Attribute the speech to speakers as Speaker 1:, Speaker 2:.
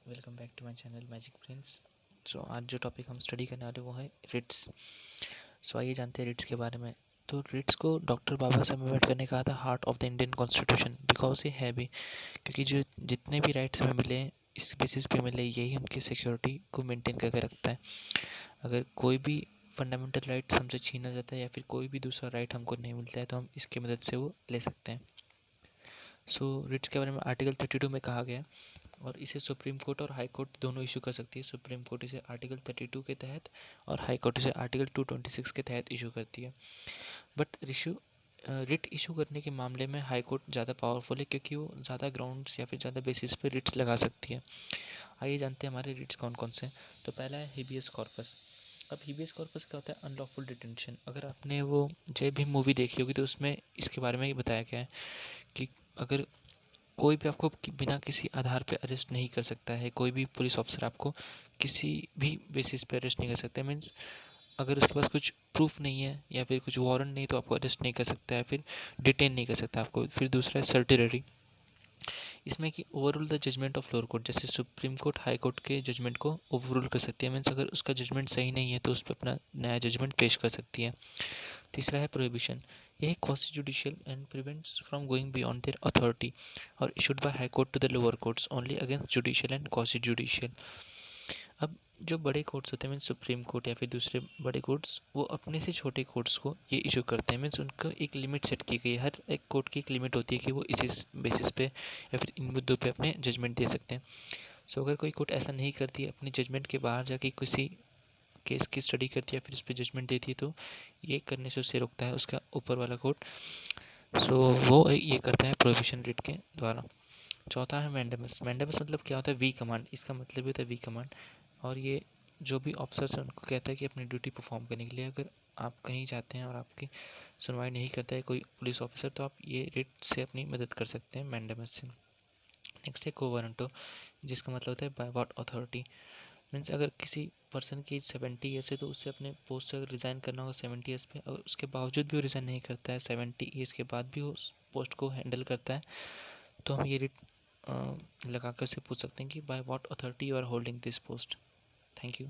Speaker 1: Welcome back to my channel magic prince. So आज जो topic हम स्टडी करने वाले वो है रिट्स। सो आइए जानते हैं रिट्स के बारे में। तो रिट्स को डॉक्टर बाबा साहब अम्बेडकर ने कहा था heart of the Indian constitution, because ये है भी, क्योंकि जो जितने भी राइट्स हमें मिले इस बेसिस पे मिले, यही उनकी सिक्योरिटी को मेंटेन करके रखता है। अगर कोई भी फंडामेंटल राइट्स हमसे छीना जाता है या फिर कोई भी दूसरा राइट हमको नहीं मिलता है तो हम इसकी मदद से वो ले सकते हैं। सो रिट्स के बारे में आर्टिकल 32 में कहा गया है और इसे सुप्रीम कोर्ट और हाई कोर्ट दोनों इशू कर सकती है। सुप्रीम कोर्ट इसे आर्टिकल 32 के तहत और हाई कोर्ट इसे आर्टिकल 226 के तहत इशू करती है। बट रिट इशू करने के मामले में हाई कोर्ट ज़्यादा पावरफुल है, क्योंकि वो ज़्यादा ग्राउंड्स या फिर ज़्यादा बेसिस पे रिट्स लगा सकती है। आइए जानते हैं हमारे रिट्स कौन कौन से हैं। तो पहला है हेबियस कॉर्पस। अब हेबियस कॉर्पस क्या होता है? Unlawful detention. अगर आपने वो जय भीम मूवी देखी होगी तो उसमें इसके बारे में ही बताया गया है कि अगर कोई भी आपको बिना किसी आधार पे अरेस्ट नहीं कर सकता है, कोई भी पुलिस ऑफिसर आपको किसी भी बेसिस पे अरेस्ट नहीं कर सकता है। मीन्स अगर उसके पास कुछ प्रूफ नहीं है या फिर कुछ वारंट नहीं तो आपको अरेस्ट नहीं कर सकता है, फिर डिटेन नहीं कर सकता आपको। फिर दूसरा है सर्टिलरी। इसमें कि overrule the judgment of lower court, जैसे सुप्रीम कोर्ट हाई कोर्ट के जजमेंट को ओवररूल कर सकती है। मीन्स अगर उसका जजमेंट सही नहीं है तो उस पर अपना नया जजमेंट पेश कर सकती है। तीसरा है प्रोहिबिशन। यह quasi judicial and prevents from going beyond their authority और issued by high court to the lower courts only against judicial and quasi judicial. अब जो बड़े कोर्ट्स होते हैं, मीन्स सुप्रीम कोर्ट या फिर दूसरे बड़े कोर्ट्स, वो अपने से छोटे कोर्ट्स को ये इशू करते हैं। मीन्स उनका एक लिमिट सेट की गई है। हर एक कोर्ट की एक लिमिट होती है कि वो इस बेसिस पे या फिर इन मुद्दों पे अपने जजमेंट दे सकते हैं। सो अगर कोई कोर्ट ऐसा नहीं करती है, अपने जजमेंट के बाहर जाके किसी केस की स्टडी करती है फिर उस पर जजमेंट देती है, तो ये करने से उसे रोकता है उसका ऊपर वाला कोर्ट। सो वो ये करता है प्रोहिबिशन रिट के द्वारा। चौथा है मैंडेमस। मैंडेमस मतलब क्या होता है? We command. इसका मतलब भी होता है वी कमांड, और ये जो भी ऑफिसर्स हैं उनको कहता है कि अपनी ड्यूटी परफॉर्म करने के लिए अगर आप कहीं जाते हैं और आपकी सुनवाई नहीं करता है कोई पुलिस ऑफिसर, तो आप ये रिट से अपनी मदद कर सकते हैं मैंडेमस से। नेक्स्ट है कोवारंटो, जिसका मतलब होता है बाय व्हाट अथॉरिटी। मीन्स अगर किसी पर्सन की एज 70 ईयर्स है तो उससे अपने पोस्ट से अगर रिज़ाइन करना होगा 70 ईयर्स पे, अगर उसके बावजूद भी वो रिज़ाइन नहीं करता है, 70 ईयर्स के बाद भी वो उस पोस्ट को हैंडल करता है, तो हम ये रिट लगा कर से पूछ सकते हैं कि by what authority you are holding this post. Thank you.